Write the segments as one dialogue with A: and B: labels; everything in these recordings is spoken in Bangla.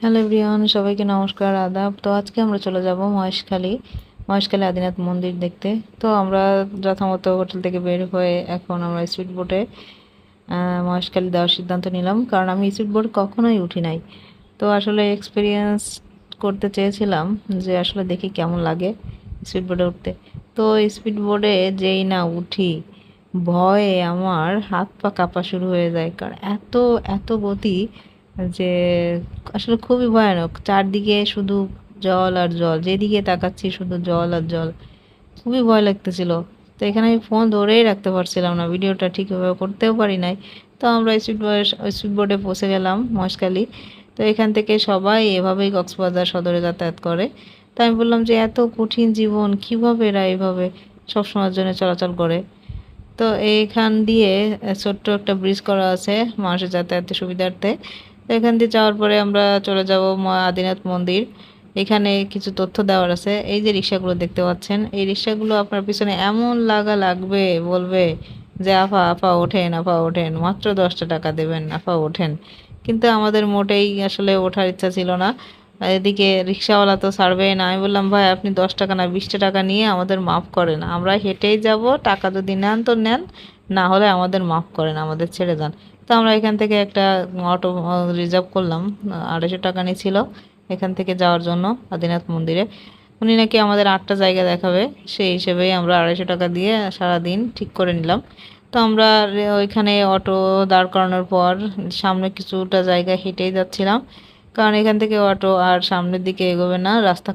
A: হ্যালো এভরিওয়ান, সবাইকে নমস্কার, আদাব। তো আজকে আমরা চলে যাব মহেশখালী আদিনাথ মন্দির দেখতে। তো আমরা যথামত হোটেল থেকে বের হয়ে এখন আমরা স্পিড বোটে মহেশখালী যাওয়ার সিদ্ধান্ত নিলাম, কারণ আমি স্পিড বোট কখনোই উঠি নাই। তো আসলে এক্সপিরিয়েন্স করতে চেয়েছিলাম যে আসলে দেখি কেমন লাগে স্পিড বোটে উঠতে। তো স্পিড বোটে যেই না উঠি, ভয়ে আমার হাত পা কাঁপা শুরু হয়ে যায়, কারণ এত এত গতি যে আসলে খুবই ভয়ানক। চারদিকে শুধু জল আর জল, যেদিকে তাকাচ্ছি শুধু জল আর জল। খুবই ভয় লাগতেছিল। তো এখানে আমি ফোন ধরেই রাখতে পারছিলাম না, ভিডিওটা ঠিকভাবে করতেও পারি নাই। তো আমরা স্পিড বোটে পৌঁছে গেলাম মহেশখালী। তো এখান থেকে সবাই এভাবেই কক্সবাজার সদরে যাতায়াত করে। তো আমি বললাম যে এত কঠিন জীবন, কিভাবে এরা এভাবে সবসময়ের জন্য চলাচল করে। তো এইখান দিয়ে ছোট্ট একটা ব্রিজ করা আছে মানুষের যাতায়াতের সুবিধার্থে। তো এখান দিয়ে যাওয়ার পরে আমরা চলে যাব মা আদিনাথ মন্দির। এখানে কিছু তথ্য দেওয়ার আছে। এই যে রিক্সাগুলো দেখতে পাচ্ছেন, এই রিক্সাগুলো আপনার পিছনে এমন লাগবে, বলবে যে আফা আফা ওঠেন, আফা ওঠেন, মাত্র 10টা টাকা দেবেন, আফা ওঠেন। কিন্তু আমাদের মোটেই আসলে ওঠার ইচ্ছা ছিল না। আর এদিকে রিক্সাওয়ালা তো ছাড়বেই না। আমি বললাম, ভাই আপনি 10 টাকা না 20টা টাকা নিয়ে আমাদের মাফ করেন, আমরা হেঁটেই যাব, টাকা যদি নেন তো নেন, না হলে আমাদের মাফ করেন, আমাদের ছেড়ে দেন। তো আমরা এখান থেকে একটা অটো রিজার্ভ করলাম। 250 টাকা নিয়েছিল এখান থেকে যাওয়ার জন্য আদিনাথ মন্দিরে। উনি নাকি আমাদের 8টা জায়গা দেখাবে, সেই হিসেবেই আমরা 250 টাকা দিয়ে সারাদিন ঠিক করে নিলাম। তো আমরা ওইখানে অটো দাঁড় করানোর পর সামনে কিছুটা জায়গা হেঁটেই যাচ্ছিলাম, কারণ এখান থেকে অটো আর সামনের দিকে এগোবে না, রাস্তা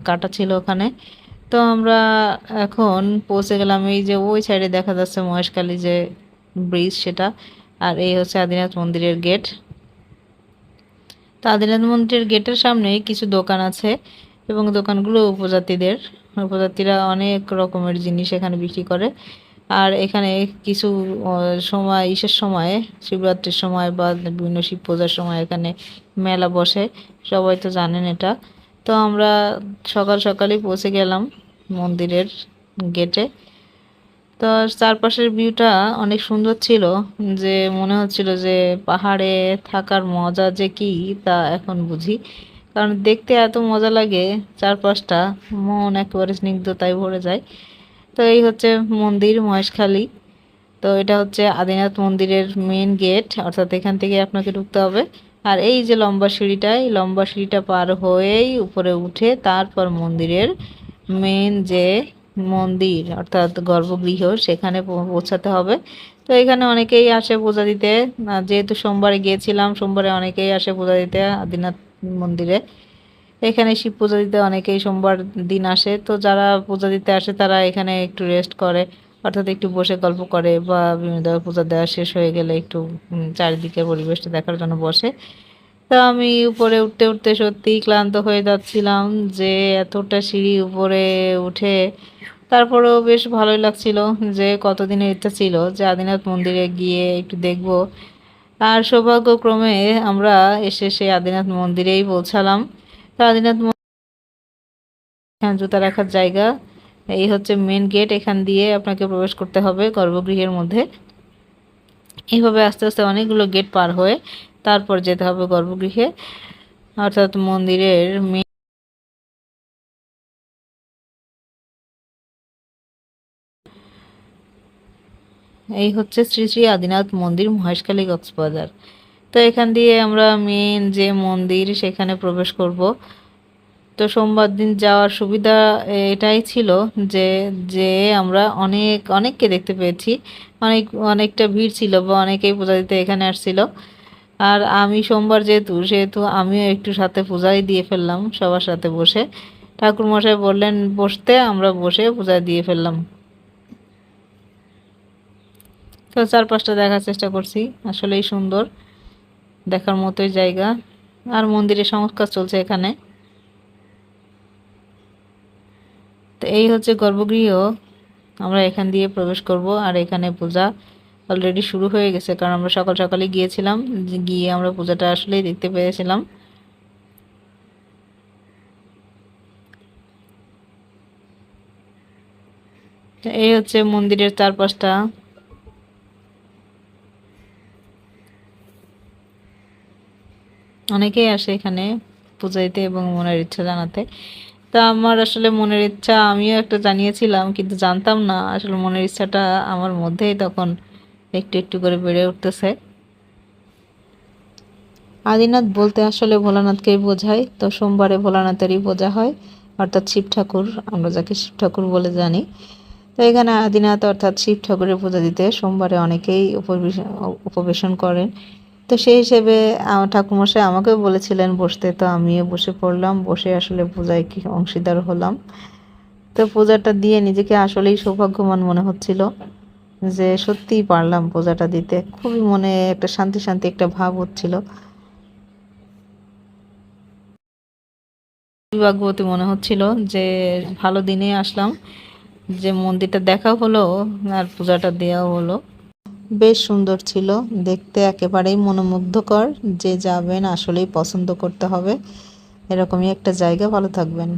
A: কাটা ছিল ওখানে। তো আমরা এখন পৌঁছে গেলাম, এই যে ওই সাইডে দেখা যাচ্ছে মহেশখালী যে ব্রিজ সেটা। আর এই হচ্ছে আদিনাথ মন্দিরের গেট। তো আদিনাথ মন্দিরের গেটের সামনেই কিছু দোকান আছে, এবং দোকানগুলো উপজাতিদের। উপজাতিরা অনেক রকমের জিনিস এখানে বিক্রি করে। আর এখানে কিছু সময়, ইসের সময়, শিবরাত্রির সময় বা বিভিন্ন শিব পূজার সময় এখানে মেলা বসে। সবাই তো জানেন এটা। তো আমরা সকাল সকালই পৌঁছে গেলাম মন্দিরের গেটে। তো চারপাশের ভিউটা অনেক সুন্দর ছিল, যে মনে হচ্ছিল যে পাহাড়ে থাকার মজা যে কি তা এখন বুঝি। কারণ দেখতে এত মজা লাগে চারপাশটা, মন একেবারে স্নিগ্ধতায় ভরে যায়। তো এই হচ্ছে মন্দির মহেশখালী। তো এটা হচ্ছে আদিনাথ মন্দিরের মেন গেট, অর্থাৎ এখান থেকে আপনাকে ঢুকতে হবে। আর এই যে লম্বা সিঁড়িটা, এই লম্বা সিঁড়িটা পার হয়েই উপরে উঠে তারপর মন্দিরের মেন যে মন্দির অর্থাৎ গর্ভগৃহ, সেখানে পৌঁছাতে হবে। তো এখানে অনেকেই আসে পূজা দিতে। যেহেতু সোমবারে গিয়েছিলাম, সোমবারে অনেকেই আসে পূজা দিতে আদিনাথ মন্দিরে। এখানে শিব পূজা দিতে অনেকেই সোমবার দিন আসে। তো যারা পূজা দিতে আসে তারা এখানে একটু রেস্ট করে, অর্থাৎ একটু বসে গল্প করে, বা বিভিন্ন ধরনের পূজা দেওয়া শেষ হয়ে গেলে একটু চারিদিকের পরিবেশটা দেখার জন্য বসে। তা আমি উপরে উঠতে উঠতে সত্যিই ক্লান্ত হয়ে যাচ্ছিলাম, যে এতটা সিঁড়ি উপরে উঠে। তারপরেও বেশ ভালোই লাগছিল, যে কতদিনের ইচ্ছা ছিল যে আদিনাথ মন্দিরে গিয়ে একটু দেখব। আর সৌভাগ্যক্রমে আমরা এসে সেই আদিনাথ মন্দিরেই পৌঁছালাম। তো আদিনাথ এখানে জুতা রাখার জায়গা। এই হচ্ছে মেন গেট, এখান দিয়ে আপনাকে প্রবেশ করতে হবে গর্ভগৃহের মধ্যে। এইভাবে আস্তে আস্তে অনেকগুলো গেট পার হয়ে তারপর যেতে হবে গর্ভগৃহে, অর্থাৎ মন্দিরের মেন। এই হচ্ছে শ্রী শ্রী আদিনাথ মন্দির, মহেশখালী, কক্সবাজার। তো এখান দিয়ে আমরা মেন যে মন্দির সেখানে প্রবেশ করব। তো সোমবার দিন যাওয়ার সুবিধা এটাই ছিল যে যে আমরা অনেককে দেখতে পেয়েছি। অনেকটা ভিড় ছিল, বা অনেকেই পূজা দিতে এখানে আসছিল। আর আমি সোমবার যেহেতু, সেহেতু আমিও একটু সাথে পূজাই দিয়ে ফেললাম সবার সাথে বসে। ঠাকুর মশাই বললেন বসতে, আমরা বসে পূজা দিয়ে ফেললাম। তো চারপাশটা দেখার চেষ্টা করছি, আসলেই সুন্দর, দেখার মতোই জায়গা। আর মন্দিরে সংস্কার চলছে এখানে। তো এই হচ্ছে গর্ভগৃহ, আমরা এখান দিয়ে প্রবেশ করব। আর এখানে পূজা অলরেডি শুরু হয়ে গেছে, কারণ আমরা সকাল সকালে গিয়েছিলাম, গিয়ে আমরা পূজাটা আসলেই দেখতে পেয়েছিলাম। তো এই হচ্ছে মন্দিরের চারপাশটা। অনেকেই আসে এখানে পূজা দিতে এবং মনের ইচ্ছা জানাতে। তা আমার আসলে মনের ইচ্ছা আমিও একটা জানিয়েছিলাম, কিন্তু জানতাম না আসলে মনের ইচ্ছাটা আমার মধ্যেই তখন একটু একটু করে বেড়ে উঠতেছে। আদিনাথ বলতে আসলে ভোলানাথকেই বোঝায়। তো সোমবারে ভোলানাথেরই পূজা হয়, অর্থাৎ শিব ঠাকুর, আমরা যাকে শিব ঠাকুর বলে জানি। তো এখানে আদিনাথ অর্থাৎ শিব ঠাকুরের পূজা দিতে সোমবারে অনেকেই উপবেশন করেন। তো সেই হিসেবে আমার ঠাকুরমশাই আমাকেও বলেছিলেন বসতে, তো আমিও বসে পড়লাম। বসে আসলে পূজায় কি অংশীদার হলাম। তো পূজাটা দিয়ে নিজেকে আসলেই সৌভাগ্যবান মনে হচ্ছিল যে সত্যিই পারলাম পূজাটা দিতে। খুবই মনে একটা শান্তি শান্তি একটা ভাব হচ্ছিল। ভাগ্যবতী মনে হচ্ছিল যে ভালো দিনে আসলাম, যে মন্দিরটা দেখা হলো আর পূজাটা দেওয়া হলো। বেশ সুন্দর ছিল দেখতে, একেবারেই মনোমুগ্ধকর। যে যাবেন আসলেই পছন্দ করতে হবে এরকমই একটা জায়গা। ভালো থাকবেন।